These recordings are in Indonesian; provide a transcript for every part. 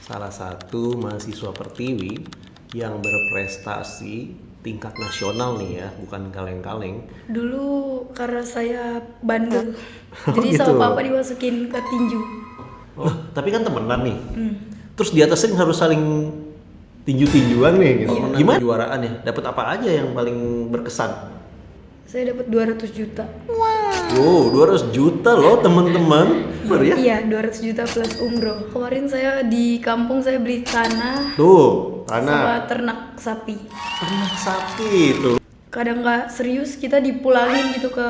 salah satu mahasiswa Pertiwi yang berprestasi tingkat nasional nih ya, bukan kaleng-kaleng. Dulu karena saya bandel, Oh jadi gitu. sama papa dimasukin ke tinju. Oh, tapi kan temenan nih. Hmm. Terus di atasnya harus saling tinju-tinjuan nih gitu. Iya. Gimana kejuaraan ya? Dapat apa aja yang paling berkesan? Saya dapat 200 juta. Wow, 200 juta loh teman-teman. Bener ya? Iya, 200 juta plus umroh. Kemarin saya di kampung saya beli tanah Tuh, sama tanah. ternak sapi. Ternak sapi itu. Kadang nggak serius kita dipulangin gitu ke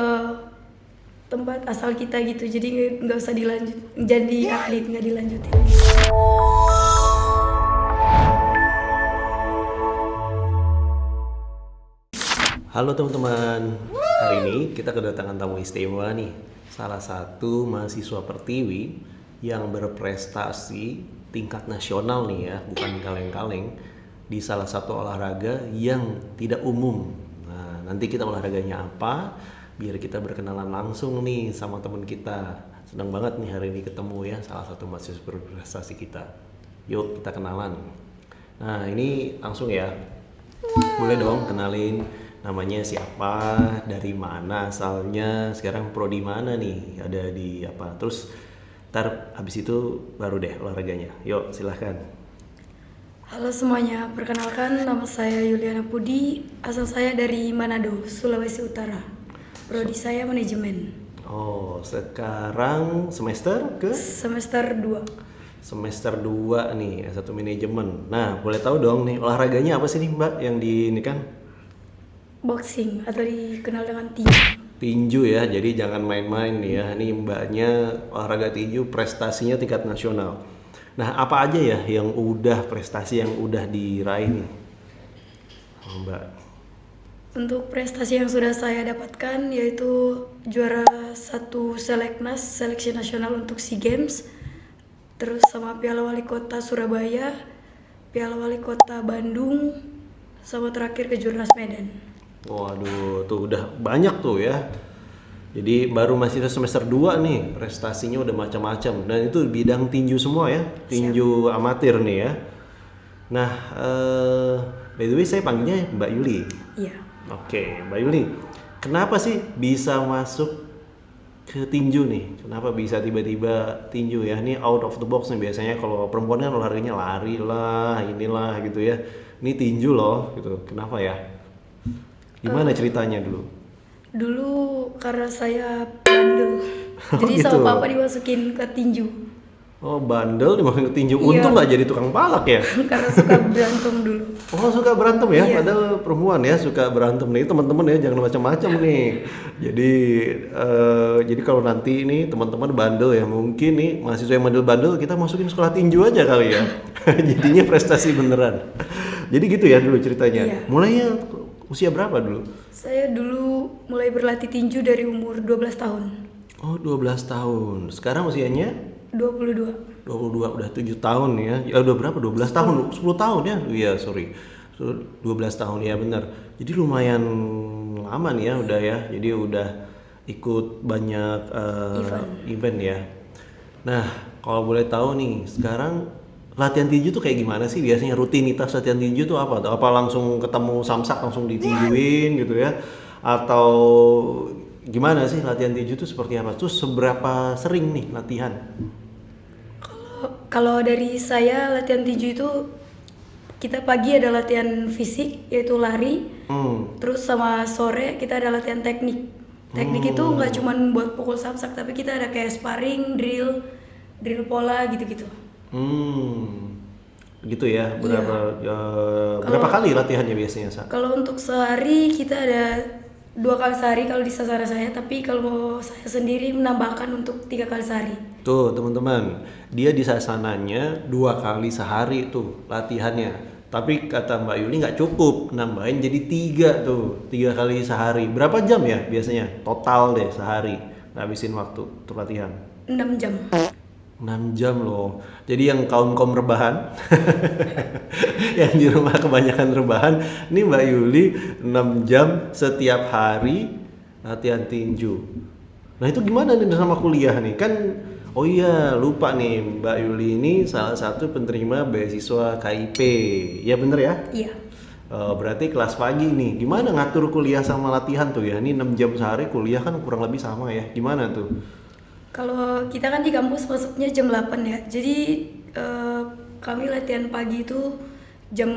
tempat asal kita gitu. Jadi nggak usah dilanjut jadi atlet, nggak dilanjutin. Halo teman-teman, hari ini kita kedatangan tamu istimewa nih. Salah satu mahasiswa Pertiwi yang berprestasi tingkat nasional nih ya, bukan kaleng-kaleng, di salah satu olahraga yang tidak umum. Nah, nanti kita olahraganya apa? Biar kita berkenalan langsung nih sama teman kita. Senang banget nih hari ini ketemu ya, salah satu mahasiswa berprestasi kita. Yuk kita kenalan. Nah ini langsung ya, boleh dong kenalin namanya siapa, dari mana asalnya, sekarang prodi mana nih, ada di apa. Terus ntar habis itu baru deh olahraganya. Yuk silahkan. Halo semuanya, perkenalkan nama saya Yuliana Pudi, asal saya dari Manado, Sulawesi Utara. Prodi saya manajemen, Oh sekarang semester ke semester 2. semester 2 nih, S1 manajemen. Nah boleh tahu dong nih olahraganya apa sih nih mbak yang di ini kan? Boxing atau dikenal dengan tinju. Tinju ya, jadi jangan main-main nih ya. Ini mbaknya olahraga tinju prestasinya tingkat nasional. Nah, apa aja ya yang udah prestasi yang udah diraih nih, Mbak? Untuk prestasi yang sudah saya dapatkan yaitu juara 1 Seleknas, seleksi nasional untuk SEA Games, terus sama Piala Wali Kota Surabaya, Piala Wali Kota Bandung, sama terakhir Kejurnas Medan. Waduh, tuh udah banyak tuh ya. Jadi baru masih semester 2 nih, prestasinya udah macam-macam. Dan itu bidang tinju semua ya, tinju amatir nih ya. Nah, by the way saya panggilnya Mbak Yuli. Iya. Oke, Mbak Yuli, kenapa sih bisa masuk ke tinju nih? Kenapa bisa tiba-tiba tinju ya? Ini out of the box nih, biasanya kalau perempuan kan olahraganya lari lah, inilah gitu ya. Ini tinju loh gitu. Kenapa ya? Gimana ceritanya dulu? Dulu karena saya bandel, Oh jadi gitu. sama papa dimasukin ke tinju. Oh bandel dimasukin ke tinju. Iya. Untung nggak jadi tukang palak ya? Karena suka berantem dulu. Oh suka berantem ya? Iya. Padahal perempuan ya suka berantem nih teman-teman ya, jangan macam-macam nih. Jadi kalau nanti ini teman-teman bandel ya, mungkin nih mahasiswa yang bandel-bandel kita masukin sekolah tinju aja kali ya. Jadinya prestasi beneran. Jadi gitu ya dulu ceritanya. Iya. Mulainya usia berapa dulu? Saya dulu mulai berlatih tinju dari umur 12 tahun. Oh 12 tahun. Sekarang usianya 22. 22, udah 7 tahun ya. Ya udah berapa? 12 tahun, 10 tahun ya. Iya, sorry. 12 tahun ya benar. Jadi lumayan lama nih ya udah ya. Jadi udah ikut banyak event ya. Nah, kalau boleh tahu nih, sekarang latihan tinju tuh kayak gimana sih biasanya, rutinitas latihan tinju tuh apa? Apa langsung ketemu samsak langsung ditinjuin gitu ya? Atau gimana sih latihan tinju tuh seperti apa? Terus seberapa sering nih latihan? Kalau dari saya latihan tinju itu kita pagi ada latihan fisik yaitu lari, terus sama sore kita ada latihan teknik. Teknik itu nggak cuma buat pukul samsak, tapi kita ada kayak sparring, drill pola gitu-gitu. Gitu ya. Berapa Kalau- kali latihannya biasanya, Sa? Kalau untuk sehari kita ada 2 kali sehari kalau di sasana saya, tapi kalau saya sendiri menambahkan untuk 3 kali sehari. Tuh teman-teman, dia di sasananya 2 kali sehari tuh latihannya. Tapi kata Mbak Yuli nggak cukup, nambahin jadi 3 tuh, 3 kali sehari. Berapa jam ya biasanya total deh sehari ngabisin waktu untuk latihan? 6 jam. 6 jam loh. Jadi yang kaum rebahan, yang di rumah kebanyakan rebahan, ini Mbak Yuli 6 jam setiap hari latihan tinju. Nah itu gimana nih sama kuliah nih? Kan Oh iya, lupa nih, Mbak Yuli ini salah satu penerima beasiswa KIP. Ya bener ya? Iya. Berarti kelas pagi nih. Gimana ngatur kuliah sama latihan tuh ya? Ini 6 jam sehari kuliah kan kurang lebih sama ya. Gimana tuh? Kalau kita kan di kampus masuknya jam 8 ya. Jadi eh, kami latihan pagi itu jam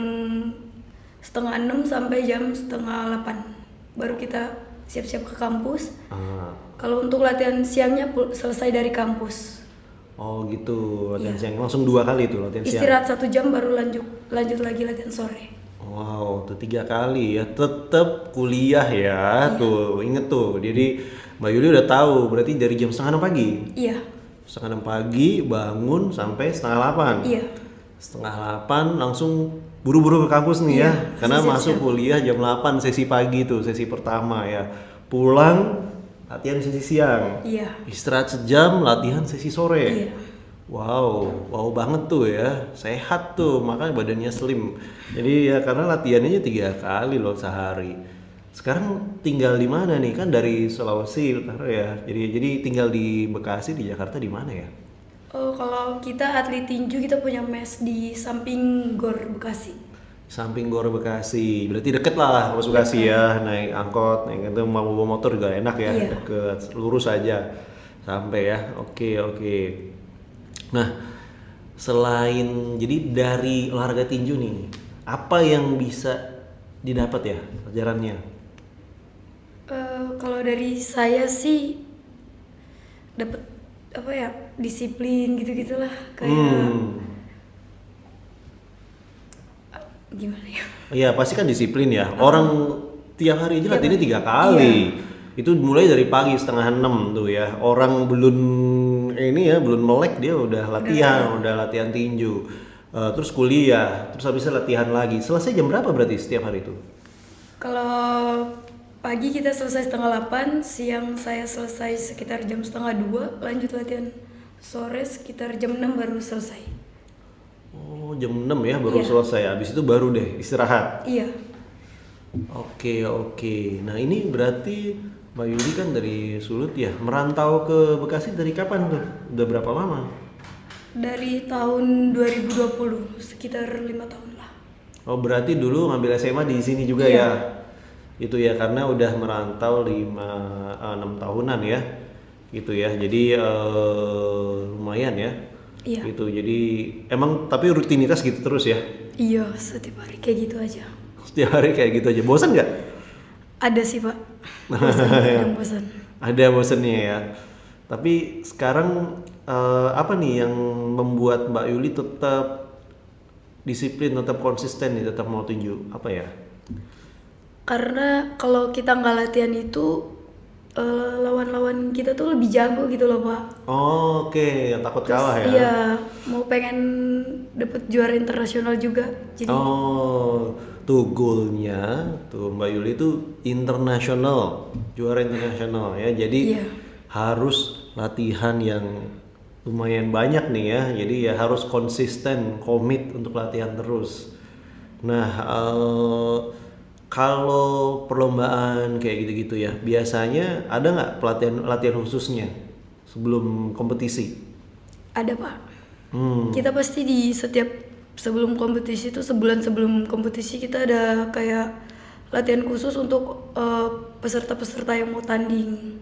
setengah 6 sampai jam setengah 8. Baru kita siap-siap ke kampus. Ah, Kalau untuk latihan siangnya selesai dari kampus. oh gitu, latihan Iya. siang langsung 2 kali tuh latihan siang. Istirahat 1 jam baru lanjut lanjut lagi latihan sore. Wow, tuh 3 kali ya, tetap kuliah ya, Iya. tuh inget tuh. Jadi Mbak Yuli udah tahu, berarti dari jam setengah 6 pagi. Iya. Setengah 6 pagi bangun sampai setengah 8. Iya. Setengah 8 langsung buru-buru ke kampus nih ya, Iya, karena siap-siap. masuk kuliah jam 8 sesi pagi tuh, sesi pertama ya. Pulang latihan sesi siang. Iya. Istirahat sejam, latihan sesi sore. Iya. Wow, wow banget tuh ya, sehat tuh, makanya badannya slim. Jadi ya karena latihannya 3 kali loh sehari. Sekarang tinggal di mana nih? Kan dari Sulawesi Utara ya. Jadi tinggal di Bekasi, di Jakarta di mana ya? Oh, kalau kita atlet tinju kita punya mes di samping GOR Bekasi. Samping Gor Bekasi, berarti deket lah Mas Bekasi ya, naik angkot, naik itu mau bawa motor juga enak ya, Iya. deket, lurus aja sampai ya. Oke oke. Nah, selain jadi dari olahraga tinju nih, apa yang bisa didapat ya pelajarannya? Kalau dari saya sih dapat apa ya, disiplin gitu-gitulah, kayak Hmm, gimana ya. iya pasti kan disiplin ya. Orang tiap hari aja Tiap latihannya hari. 3 kali. Itu mulai dari pagi setengah 6 tuh ya. Orang belum ini ya, belum melek dia udah latihan tinju. Terus kuliah, terus habisnya latihan lagi. Selesai jam berapa berarti setiap hari itu? Kalau pagi kita selesai setengah 8, siang saya selesai sekitar jam setengah 2, lanjut latihan sore sekitar jam 6 baru selesai. Oh, jam 6 ya baru Iya. selesai. Habis itu baru deh istirahat. Iya. Oke, oke. Nah, ini berarti Mbak Yuli kan dari Sulut ya. Merantau ke Bekasi dari kapan tuh? Udah berapa lama? Dari tahun 2020, sekitar 5 tahun lah. Oh, berarti dulu ngambil SMA di sini juga Iya. ya. Itu ya karena udah merantau 6 tahunan ya. Gitu ya. Jadi lumayan ya. Iya. Gitu. Jadi emang tapi rutinitas gitu terus ya. Iya, setiap hari kayak gitu aja. Setiap hari kayak gitu aja. Bosan nggak? Ada sih, Pak. Bosan, kadang bosan. Ada bosannya ya. Tapi sekarang apa nih yang membuat Mbak Yuli tetap disiplin, tetap konsisten nih, tetap mau tinju? Apa ya? Karena kalau kita nggak latihan itu lawan-lawan kita tuh lebih jago gitu loh, Pak. Oh, oke, yang takut kalah ya. Iya, mau pengen dapet juara internasional juga. Jadi Oh, tuh goalnya tuh Mbak Yuli itu internasional, juara internasional ya. Jadi iya. harus latihan yang lumayan banyak nih ya. Jadi ya harus konsisten, komit untuk latihan terus. Nah, kalau perlombaan kayak gitu-gitu ya, biasanya ada nggak pelatihan latihan khususnya sebelum kompetisi? Ada, Pak. Hmm. Kita pasti di setiap sebelum kompetisi itu, sebulan sebelum kompetisi kita ada kayak latihan khusus untuk peserta-peserta yang mau tanding.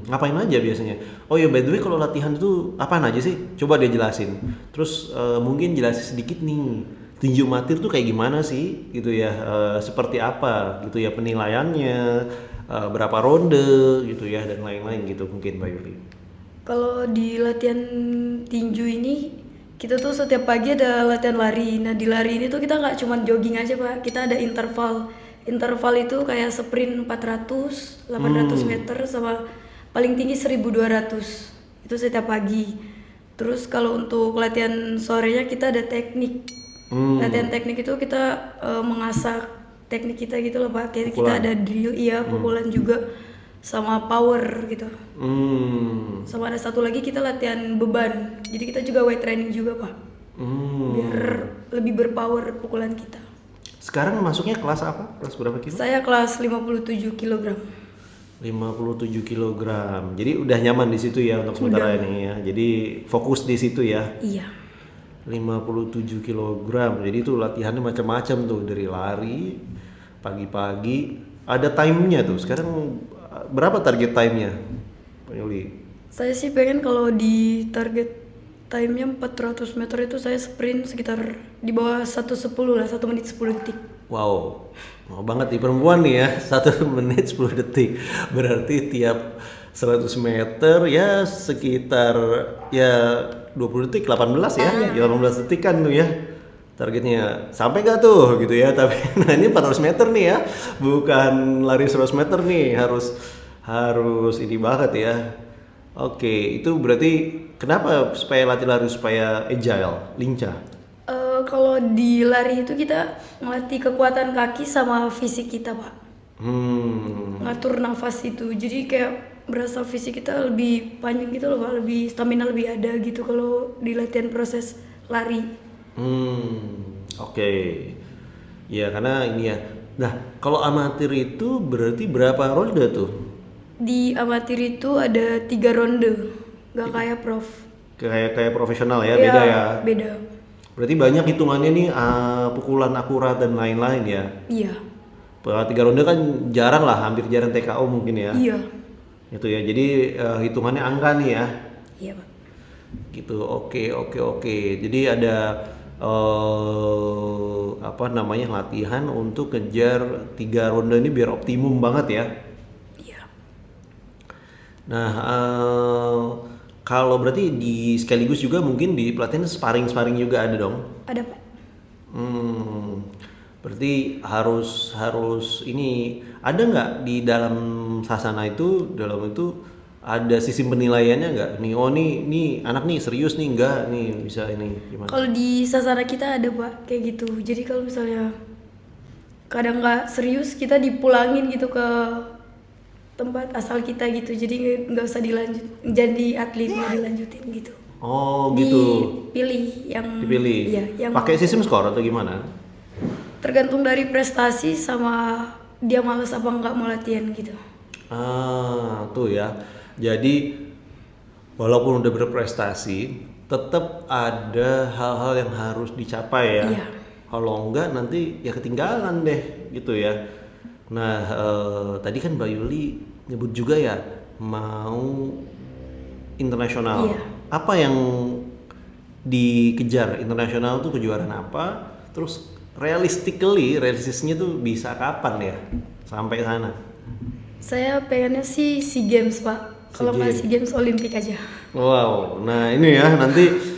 Ngapain aja biasanya? Oh ya, by the way kalau latihan itu apaan aja sih? Coba dia jelasin. Terus mungkin jelasin sedikit nih, tinju amatir tuh kayak gimana sih? Gitu ya, seperti apa gitu ya penilaiannya, berapa ronde gitu ya dan lain-lain gitu mungkin Mbak Yuli. Kalau di latihan tinju ini, kita tuh setiap pagi ada latihan lari. Nah, di lari ini tuh kita nggak cuma jogging aja, Pak. Kita ada interval. Interval itu kayak sprint 400, 800 meter sama paling tinggi 1200. Itu setiap pagi. Terus kalau untuk latihan sorenya kita ada teknik. Latihan teknik itu kita mengasah teknik kita gitu loh, Pak. Kayak kita ada drill, iya, pukulan juga sama power gitu. Sama ada satu lagi kita latihan beban. Jadi kita juga weight training juga, Pak. Biar lebih berpower pukulan kita. Sekarang masuknya kelas apa? Kelas berapa kilo? Saya kelas 57 kg. 57 kilogram. Jadi udah nyaman di situ ya untuk sementara Udah. ini ya. Jadi fokus di situ ya. Iya. 57 kilogram. Jadi itu latihannya macam-macam tuh, dari lari pagi-pagi. Ada timenya tuh. Sekarang berapa target timenya, Pak Yuli? Saya sih pengen kalau di target time-nya 400 meter itu saya sprint sekitar di bawah 1:10 lah, 1 menit 10 detik. Wow, mau banget nih perempuan nih ya, 1 menit 10 detik. Berarti tiap 100 meter ya sekitar ya 20 detik, 18 ya, 18 detik kan tuh ya targetnya. Sampai gak tuh gitu ya, tapi nah ini 400 meter nih ya, bukan lari 100 meter nih, harus ini banget ya. Oke, itu berarti kenapa supaya latih lari supaya agile, lincah? Kalau di lari itu kita ngelatih kekuatan kaki sama fisik kita, Pak. Ngatur nafas itu. Jadi kayak berasa fisik kita lebih panjang gitu loh, Pak. Lebih stamina lebih ada gitu kalau di latihan proses lari. Oke. Ya karena ini ya. Nah, kalau amatir itu berarti berapa ronde tuh? Di amatir itu ada 3 ronde. Gak kayak prof. Kayak profesional ya, beda ya. Beda. Berarti banyak hitungannya nih, pukulan akurat dan lain-lain ya. Iya. 3 ronde kan jarang lah, hampir jarang TKO mungkin ya. Iya. Itu ya. Jadi hitungannya angka nih ya. Iya, Pak. Gitu. Oke. Jadi ada apa namanya, latihan untuk kejar 3 ronde ini biar optimum banget ya. Iya. Nah, kalau berarti di sekaligus juga mungkin di pelatihan sparring juga ada dong. Ada, Pak. Berarti harus ini, ada nggak di dalam sasana itu, dalam itu ada sistem penilaiannya nggak? Nih, oh nih anak nih serius nih, enggak nih bisa ini gimana? Kalau di sasana kita ada, Pak, kayak gitu. Jadi kalau misalnya kadang nggak serius, kita dipulangin gitu ke tempat asal kita gitu. Jadi nggak usah dilanjut jadi atlet, nggak dilanjutin gitu. Oh gitu. Dipilih yang Dipilih. Iya, yang Pakai sistem skor atau gimana? tergantung dari prestasi sama dia malas apa nggak mau latihan gitu. Tuh ya. Jadi walaupun udah berprestasi, tetap ada hal-hal yang harus dicapai ya. Iya. Kalau enggak nanti ya ketinggalan deh gitu ya. Nah, tadi kan Mbak Yuli nyebut juga ya mau internasional. Iya. Apa yang dikejar internasional tuh, kejuaraan apa? Terus realistisnya tuh bisa kapan ya sampai sana? Saya pengennya sih SEA Games, Pak. Kalau nggak SEA Games Olimpik aja. Wow, nah ini ya nanti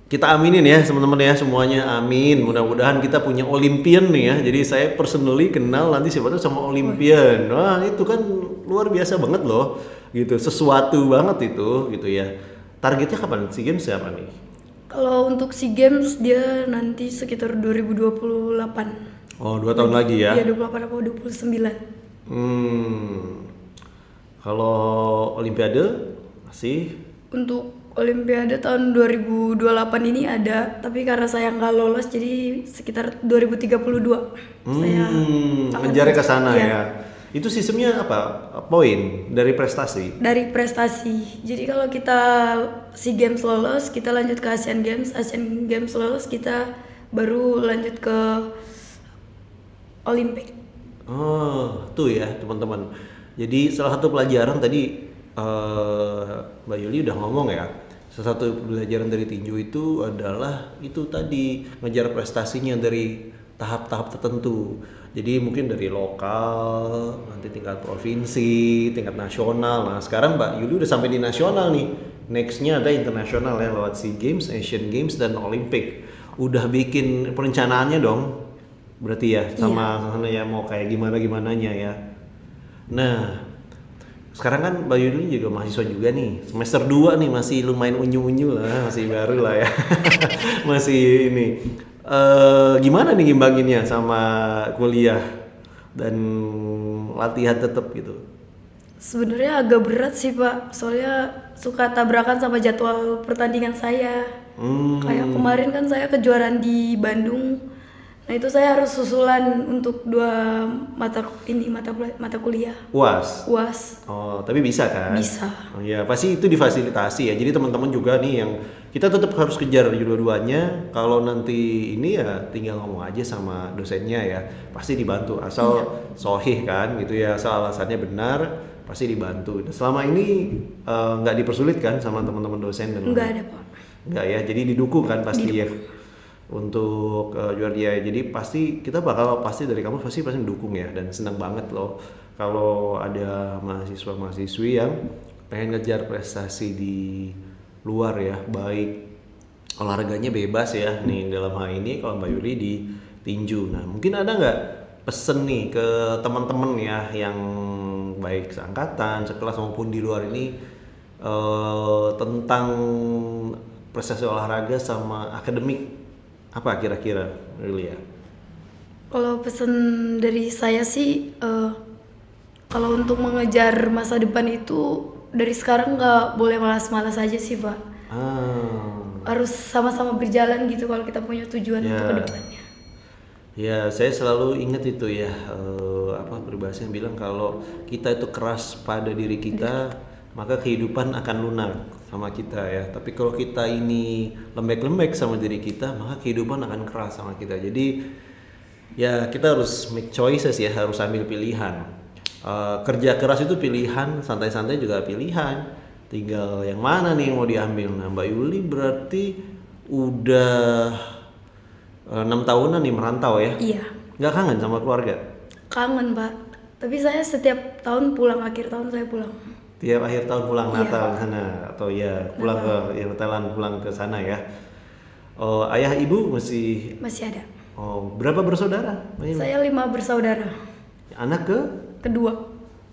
kita aminin ya teman-teman ya, semuanya amin. Mudah-mudahan kita punya Olympian nih ya. Jadi saya personally kenal nanti siapa tuh sama Olympian. Wah itu kan luar biasa banget loh, gitu. Sesuatu banget itu, gitu ya. Targetnya kapan SEA Games siapa nih? Kalau untuk SEA Games dia nanti sekitar 2028. Oh 2 tahun lagi ya? Iya 28 atau 29. Kalau Olimpiade masih? Untuk Olimpiade tahun 2028 ini ada, tapi karena saya nggak lolos jadi sekitar 2032. Saya akan Ngejarnya ke sana iya, ya. Itu sistemnya apa? Poin dari prestasi? dari prestasi. Jadi kalau kita SEA Games lolos, kita lanjut ke Asian Games. Asian Games lolos, kita baru lanjut ke Olimpik. Oh, tuh ya teman-teman. Jadi salah satu pelajaran tadi Mbak Yuli udah ngomong ya. Salah satu pelajaran dari tinju itu adalah itu tadi, ngejar prestasinya dari tahap-tahap tertentu. Jadi mungkin dari lokal, nanti tingkat provinsi, tingkat nasional. Nah sekarang Mbak Yuli udah sampai di nasional nih. Nextnya ada internasional ya, lewat SEA Games, Asian Games, dan Olimpik. Udah bikin perencanaannya dong. Berarti ya sama sana ya, mau kayak gimananya ya. Nah, sekarang kan Mbak Yuli juga mahasiswa juga nih, semester 2 nih, masih lumayan unyu-unyu lah, masih baru lah ya. Masih ini. Gimana nih ngimbanginnya sama kuliah dan latihan tetap gitu? Sebenarnya agak berat sih Pak, soalnya suka tabrakan sama jadwal pertandingan saya. Kayak kemarin kan saya kejuaraan di Bandung, Nah itu saya harus susulan untuk dua mata kuliah UAS. UAS. Oh, tapi bisa kan? Bisa. Oh ya, pasti itu difasilitasi ya. Jadi teman-teman juga nih yang kita tetap harus kejar dua-duanya. Kalau nanti ini ya tinggal ngomong aja sama dosennya ya. Pasti dibantu asal sohih kan gitu ya. Asal alasannya benar, pasti dibantu. Nah, selama ini nggak dipersulit kan sama teman-teman dosen dan Enggak ada Pak. Nggak ya. Jadi didukung kan pasti ya untuk juara dia. Jadi pasti kita pasti dari kamu pasti mendukung ya, dan senang banget loh kalau ada mahasiswa-mahasiswi yang pengen ngejar prestasi di luar ya, baik olahraganya bebas ya nih dalam hal ini kalau Mbak Yuli di tinju. Nah mungkin ada nggak pesen nih ke teman-teman ya yang baik seangkatan, sekelas maupun di luar ini tentang prestasi olahraga sama akademik, apa kira-kira Yulia? Kalau pesan dari saya sih, kalau untuk mengejar masa depan itu dari sekarang nggak boleh malas-malas aja sih Pak. Harus sama-sama berjalan gitu kalau kita punya tujuan untuk kedepannya. Ya, saya selalu ingat itu ya, apa peribahasa yang bilang kalau kita itu keras pada diri kita, maka kehidupan akan lunak sama kita ya. Tapi kalau kita ini lembek-lembek sama diri kita, maka kehidupan akan keras sama kita. Jadi ya kita harus make choices ya, harus ambil pilihan. Kerja keras itu pilihan, santai-santai juga pilihan. Tinggal yang mana nih yang mau diambil. Nah Mbak Yuli berarti udah 6 tahunan nih merantau ya? Iya. Nggak kangen sama keluarga? Kangen Pak. Tapi saya setiap tahun pulang, akhir tahun saya pulang. Tiap akhir tahun pulang Natal ke sana atau ya pulang ke ya Natalan, pulang ke sana ya. Oh, ayah ibu masih ada. Oh, berapa bersaudara? Saya 5 bersaudara. Anak Kedua.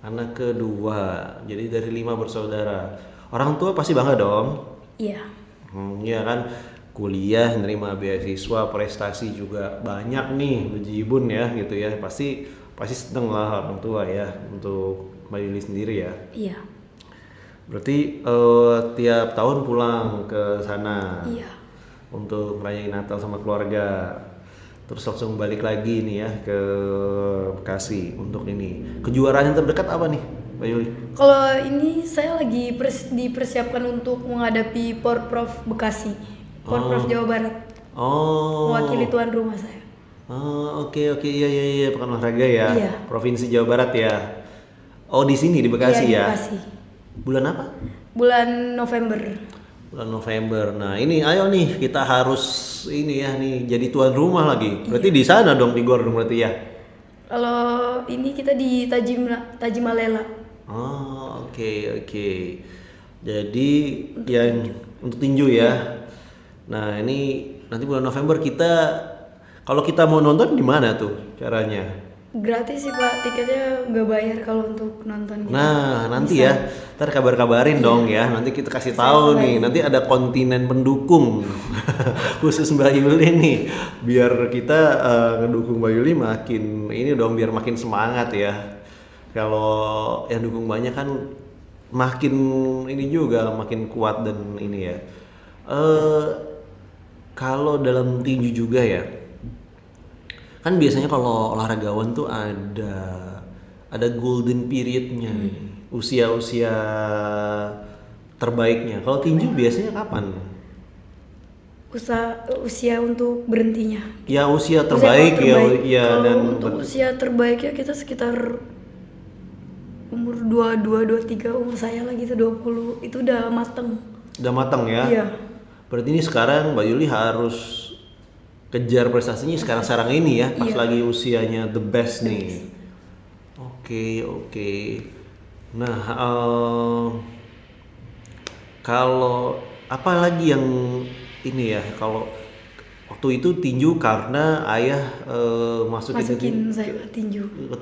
Anak kedua. Jadi dari 5 bersaudara. Orang tua pasti bangga dong. Iya. Iya kan, kuliah, nerima beasiswa, prestasi juga banyak nih, bejibun ya gitu ya. Pasti seneng lah orang tua ya untuk Mbak Yuli sendiri ya. Iya. Berarti tiap tahun pulang ke sana. Iya. Untuk ngerayain Natal sama keluarga. Terus langsung balik lagi nih ya ke Bekasi untuk ini. Kejuaraan yang terdekat apa nih, Mbak Yuli? Kalau ini saya lagi dipersiapkan untuk menghadapi Porprov Bekasi, Porprov Jawa Barat. Oh. Mewakili tuan rumah saya. Oh, oke iya pekan olahraga ya. Iya. Provinsi Jawa Barat ya. Oh, di sini di Bekasi Iya, ya. di Bekasi. Bulan apa? Bulan November. Bulan November. Nah, ini ayo nih kita harus ini ya nih jadi tuan rumah lagi. Berarti di sana dong di Gor dong berarti ya. Kalau ini kita di Tajimalela. Oh, oke. Jadi yang untuk tinju ya. Nah, ini nanti bulan November kita, kalau kita mau nonton di mana tuh caranya? Gratis sih Pak, tiketnya nggak bayar kalau untuk nonton. Nah, nanti ya, ntar kabarin dong ya. Nanti kita kasih tahu nih. Nanti ada kontinen pendukung khusus Mbak Yuli nih, biar kita ngedukung Mbak Yuli makin ini dong, biar makin semangat ya. Kalau yang dukung banyak kan makin ini juga, makin kuat dan ini ya. Kalau dalam tinju juga ya, kan biasanya kalau olahragawan tuh ada golden periodnya nih, usia terbaiknya. Kalau tinju biasanya kapan? Usia untuk berhentinya. Ya usia terbaik ya. Kalau Dan untuk usia terbaiknya kita sekitar umur 22, 23, umur saya lagi itu 20, itu udah mateng. Udah mateng ya? Iya. Berarti ini sekarang Mbak Yuli harus kejar prestasinya sekarang ini ya, pas lagi usianya the best nih. Oke. Nah, kalau apa lagi yang ini ya, kalau waktu itu tinju karena ayah masukin saya ke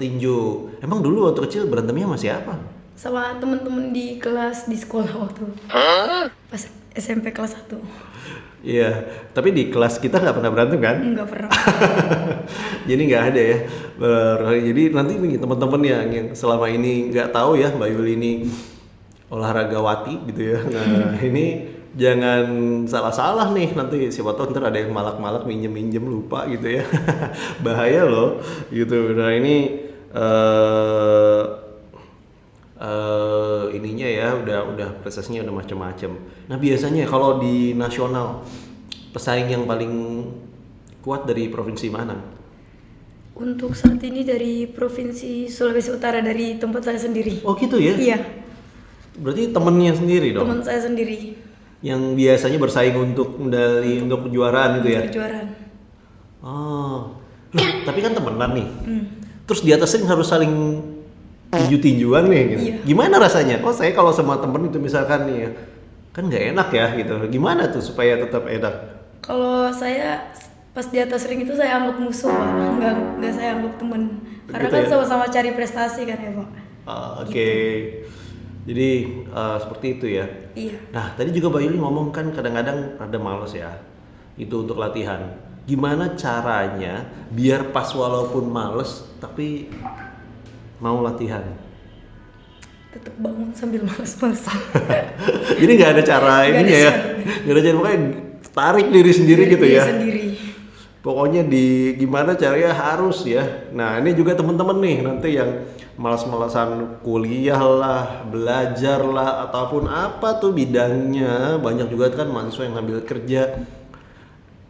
tinju. Emang dulu waktu kecil berantemnya masih apa? Sama temen-temen di kelas di sekolah waktu pas SMP kelas 1. Iya, tapi di kelas kita nggak pernah berantem kan? Nggak pernah. Jadi nggak ada ya. Jadi nanti nih teman-teman yang selama ini nggak tahu ya Mbak Yuli ini olahragawati gitu ya. Nah ini jangan salah-salah nih, nanti siapa tahu ntar ada yang malak-malak minjem lupa gitu ya. Bahaya loh gitu. Nah ini eh ininya ya udah prestasinya udah macam-macam. Nah biasanya kalau di nasional pesaing yang paling kuat dari provinsi mana? Untuk saat ini dari Provinsi Sulawesi Utara, dari tempat saya sendiri. Oh gitu ya? Iya, Berarti temennya sendiri dong? teman saya sendiri Yang biasanya bersaing untuk medali untuk kejuaraan gitu ya? untuk kejuaraan. Oh, nah, tapi kan temenan nih. Terus di atasnya harus saling tinju-tinjuan nih gitu. Iya. Gimana rasanya? Kok saya kalau sama temen itu misalkan nih ya, kan nggak enak ya gitu. Gimana tuh supaya tetap enak? Kalau saya pas di atas ring itu saya anggap musuh, Pak. Nggak saya anggap teman. Karena Gitu kan ya? sama-sama cari prestasi kan ya, Pak. Oke. Jadi seperti itu ya. Iya. Nah, tadi juga Mbak Yuli ngomong kan kadang-kadang rada males ya. Itu untuk latihan. Gimana caranya biar pas walaupun males tapi mau latihan? Tetap bangun sambil males-malesan. Jadi nggak ada cara Nggak ininya ada ya. Nggak ada cara makanya tarik diri sendiri gitu Diri ya. sendiri. Pokoknya di gimana caranya harus ya. Nah ini juga temen-temen nih nanti yang malas-malasan kuliah lah, belajar lah, ataupun apa tuh bidangnya. Banyak juga kan mahasiswa yang ngambil kerja.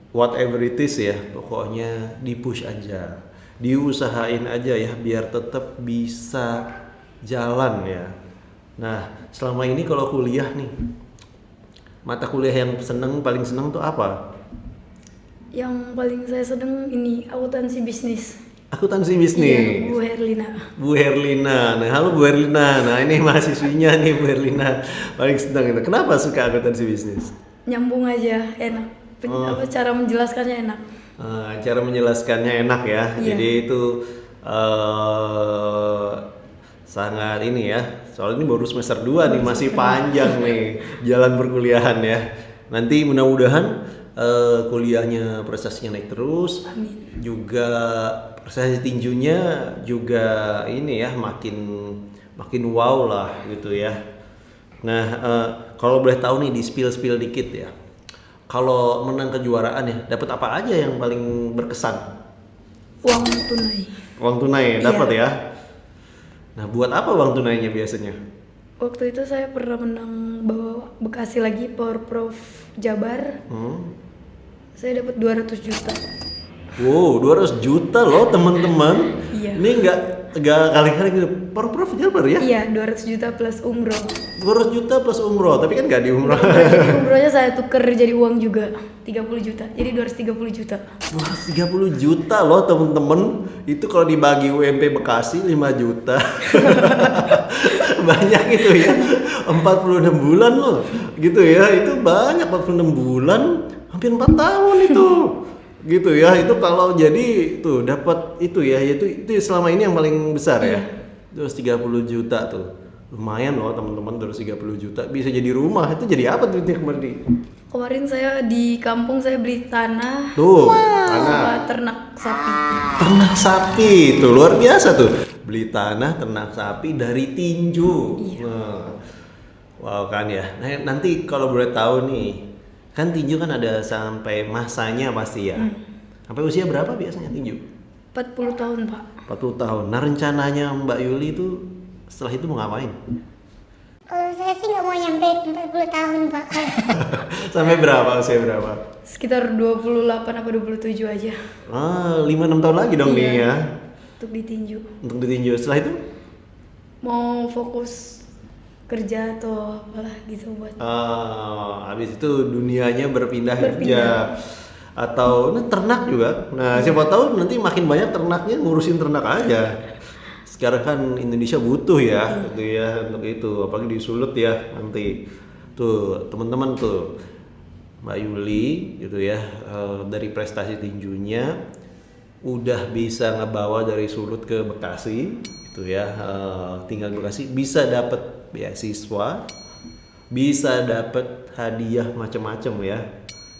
Whatever it is ya, pokoknya di-push aja. Diusahain aja ya biar tetap bisa jalan ya. Nah selama ini kalau kuliah nih, mata kuliah yang paling seneng tuh apa? Yang paling saya sedang ini akuntansi bisnis. Akuntansi Iya, bisnis. Bu Herlina. Bu Herlina. Nah, halo Bu Herlina. Nah, ini mahasiswinya nih Bu Herlina. Paling senang itu. Kenapa suka akuntansi bisnis? Nyambung aja, enak. Cara menjelaskannya enak. Cara menjelaskannya enak ya. Iya. Jadi itu sangat ini ya. Soalnya ini baru semester 2 nih, masih panjang nih jalan perkuliahan ya. Nanti mudah-mudahan kuliahnya prestasinya naik terus. Amin. Juga prestasi tinjunya juga ini ya makin wow lah gitu ya. Nah kalau boleh tahu nih di spill dikit ya. Kalau menang kejuaraan ya dapat apa aja yang paling berkesan? Uang tunai. Uang tunai Iya. dapat ya. Nah buat apa uang tunainya biasanya? Waktu itu saya pernah menang bawa Bekasi lagi Porprov Jabar. Saya dapat 200 juta. Wow 200 juta loh teman-teman. Iya. Ini nggak kali-kali gitu. Prof Jabar ya? Iya, 200 juta plus umroh. 200 juta plus umroh, tapi kan nggak di umroh. Jadi umrohnya saya tuker jadi uang juga, 30 juta. Jadi 230 juta. 230 juta loh temen-temen. Itu kalau dibagi UMP Bekasi 5 juta. Banyak itu ya. 46 bulan loh. Gitu ya. Itu banyak 46 bulan, hampir 4 tahun itu. Gitu ya. Itu kalau jadi tuh dapat itu ya, itu selama ini yang paling besar ya. 230 juta tuh. Lumayan loh teman-teman, 230 juta bisa jadi rumah. Itu jadi apa duitnya kemarin? Kemarin saya di kampung saya beli tanah Tuh, sama ternak sapi. ternak sapi tuh luar biasa tuh, beli tanah ternak sapi dari tinju. Nah, wow kan ya. Nah, nanti kalau boleh tahu nih, kan tinju kan ada sampai masanya pasti ya. Sampai usia berapa biasanya tinju? 40 tahun, Pak. 40 tahun. Nah rencananya Mbak Yuli tuh setelah itu mau ngapain? Saya sih nggak mau nyampe 40 tahun, Pak. Sampai berapa, usia berapa? Sekitar 28 apa 27 aja 5-6 tahun lagi dong nih ya untuk ditinju. untuk ditinju. Setelah itu Mau fokus kerja atau apalah gitu buat habis itu dunianya berpindah kerja atau ternak juga. Nah siapa tahu nanti makin banyak ternaknya, ngurusin ternak aja. Sekarang kan Indonesia butuh ya gitu ya untuk itu, apalagi di Sulut ya nanti tuh teman-teman tuh Mbak Yuli gitu ya, dari prestasi tinjunya udah bisa ngebawa dari Sulut ke Bekasi gitu ya, tinggal di Bekasi bisa dapat beasiswa, bisa dapat hadiah macam-macam ya.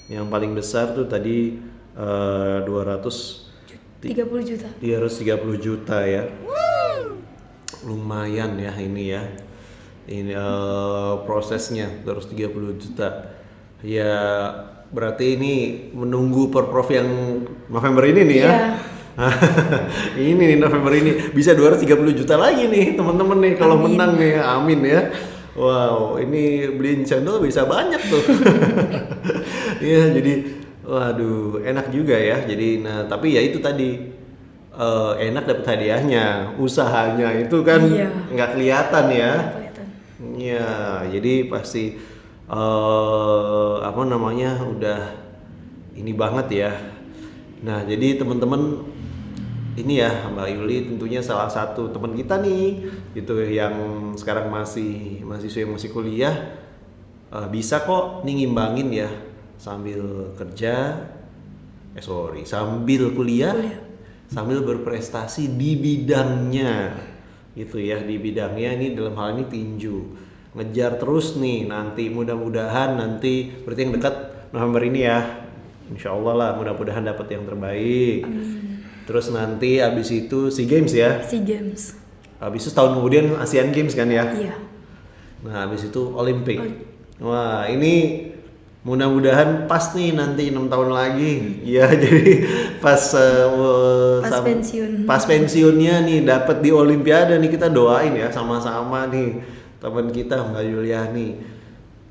Yang paling besar tuh tadi 30 juta. 330 juta ya. Lumayan ya ini ya. Ini prosesnya terus 30 juta. Ya, berarti ini menunggu Porprov yang November ini nih ya. Iya. Ini nih November ini bisa 230 juta lagi nih teman-teman nih kalau Amin. menang nih, amin ya. Wow, ini beliin channel bisa banyak tuh. Iya, jadi waduh enak juga ya. Jadi nah tapi ya itu tadi enak dapat hadiahnya, usahanya itu kan Iya. nggak kelihatan ya. Nggak kelihatan. Iya, jadi pasti apa namanya udah ini banget ya. Nah, jadi teman-teman ini ya Mbak Yuli tentunya salah satu teman kita nih gitu yang sekarang masih mahasiswa yang masih kuliah bisa kok nih ngimbangin ya sambil kerja sambil kuliah sambil berprestasi di bidangnya gitu ya, di bidangnya ini dalam hal ini tinju. Ngejar terus nih nanti mudah-mudahan nanti berarti yang dekat November ini ya. Insya Allah lah mudah-mudahan dapat yang terbaik. Terus nanti abis itu SEA Games ya. SEA Games. Abis itu tahun kemudian Asian Games kan ya. Iya. Nah abis itu Olimpik. Wah ini mudah-mudahan pas nih nanti 6 tahun lagi. Ya jadi pas pensiun. Pas pensiunnya nih dapat di Olimpiade nih, kita doain ya sama-sama nih teman kita Mbak Yuliani.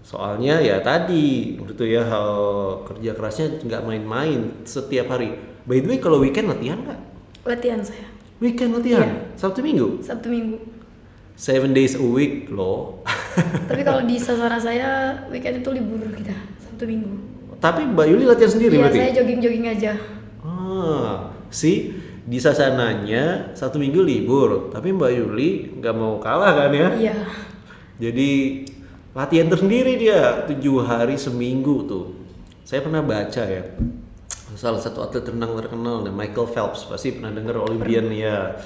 Soalnya ya tadi gitu ya kerja kerasnya nggak main-main setiap hari. By the way kalau weekend latihan nggak? Latihan saya. Weekend latihan? Iya. Sabtu Minggu? Sabtu Minggu. 7 days a week loh. Tapi kalau di sasana saya weekend itu libur kita, Sabtu Minggu. Tapi Mbak Yuli latihan sendiri Iya, berarti? saya jogging-jogging aja. Di sasananya Sabtu Minggu libur, tapi Mbak Yuli nggak mau kalah kan ya? Iya. Jadi latihan tersendiri dia 7 hari seminggu tuh. Saya pernah baca ya, salah satu atlet renang terkenal Michael Phelps, pasti pernah dengar, Olympian ya.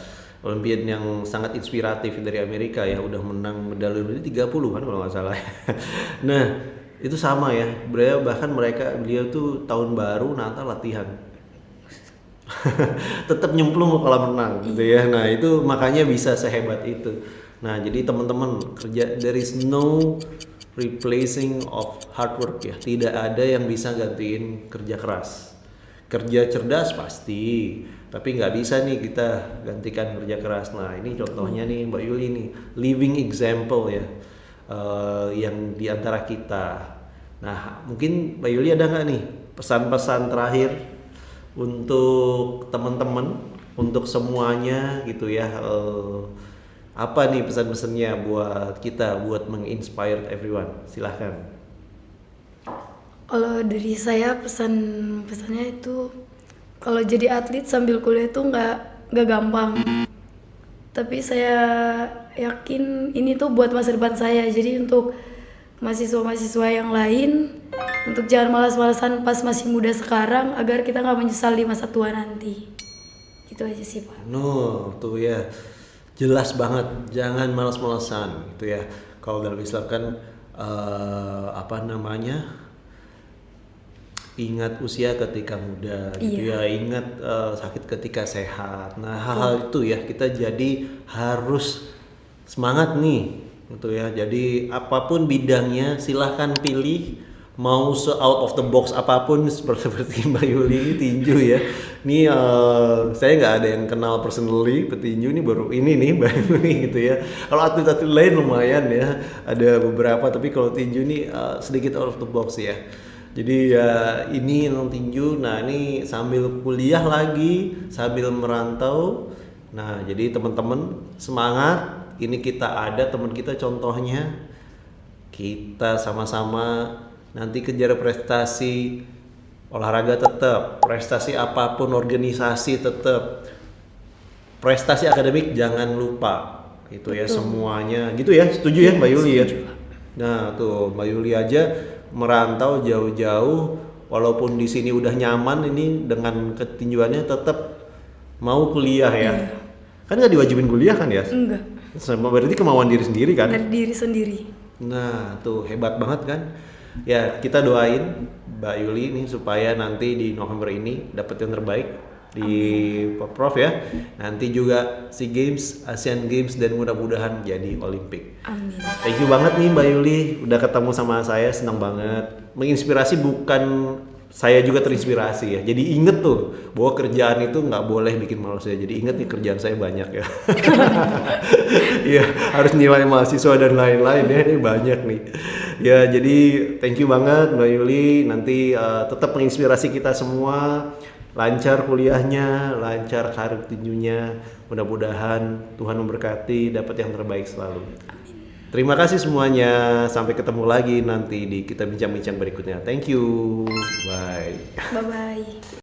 Olimpian yang sangat inspiratif dari Amerika ya, udah menang medali 30 kan kalau nggak salah. Nah itu sama ya, bahkan beliau tuh tahun baru Natal latihan. Tetap nyemplung ke kolam renang gitu ya. Nah itu makanya bisa sehebat itu. Nah jadi teman-teman kerja, there is no replacing of hard work ya, tidak ada yang bisa gantiin kerja keras. Kerja cerdas pasti, tapi nggak bisa nih kita gantikan kerja keras. Nah ini contohnya nih Mbak Yuli nih, living example ya, yang diantara kita. Nah mungkin Mbak Yuli ada nggak nih pesan-pesan terakhir untuk teman-teman, untuk semuanya gitu ya, apa nih pesan-pesannya buat kita, buat menginspire everyone? Silahkan. Kalau dari saya pesannya itu kalau jadi atlet sambil kuliah itu nggak gampang. Tapi saya yakin ini tuh buat masa depan saya. Jadi untuk mahasiswa-mahasiswa yang lain, untuk jangan malas-malasan pas masih muda sekarang agar kita nggak menyesal di masa tua nanti. Gitu aja sih Pak. Tuh ya, jelas banget, jangan malas-malasan gitu ya. Kalau dalam Islam kan apa namanya, ingat usia ketika muda gitu ya, ingat sakit ketika sehat. Nah hal-hal itu ya kita jadi harus semangat nih gitu ya. Jadi apapun bidangnya silahkan pilih, mau out of the box apapun, seperti Mbak Yuli tinju ya. Ini saya nggak ada yang kenal personally petinju, ini baru ini nih Mbak Yuli gitu ya. Kalau atlet-atlet lain lumayan ya, ada beberapa, tapi kalau tinju ini sedikit out of the box ya. Jadi ya ini non tinju. Nah ini sambil kuliah lagi, sambil merantau. Nah jadi teman-teman semangat. Ini kita ada teman kita contohnya. Kita sama-sama nanti kejar prestasi, olahraga tetap, prestasi apapun organisasi tetap, prestasi akademik jangan lupa. Itu ya semuanya. Gitu ya, setuju ya Mbak Yuli ya? Nah tuh Mbak Yuli aja merantau jauh-jauh, walaupun di sini udah nyaman ini dengan ketinjuannya tetap mau kuliah ya. Kan nggak diwajibin kuliah kan ya? Enggak. Sama berarti kemauan diri sendiri kan? Dari diri sendiri. Nah tuh hebat banget kan? Ya kita doain Mbak Yuli nih supaya nanti di November ini dapat yang terbaik. di Prof ya. Nanti juga SEA Games, Asian Games, dan mudah-mudahan jadi Olimpik. Amin. Thank you banget nih Mbak Yuli, udah ketemu sama saya, senang banget. Menginspirasi, bukan saya juga terinspirasi ya. Jadi inget tuh bahwa kerjaan itu nggak boleh bikin malas ya. Jadi inget nih, kerjaan saya banyak ya. Iya, harus nilai mahasiswa dan lain-lain ya, ini banyak nih. Ya, jadi thank you banget Mbak Yuli. Nanti tetap menginspirasi kita semua. Lancar kuliahnya, lancar karir tinjunya. Mudah-mudahan Tuhan memberkati, dapat yang terbaik selalu. Terima kasih semuanya. Sampai ketemu lagi nanti di kita bincang-bincang berikutnya. Thank you. Bye. Bye-bye.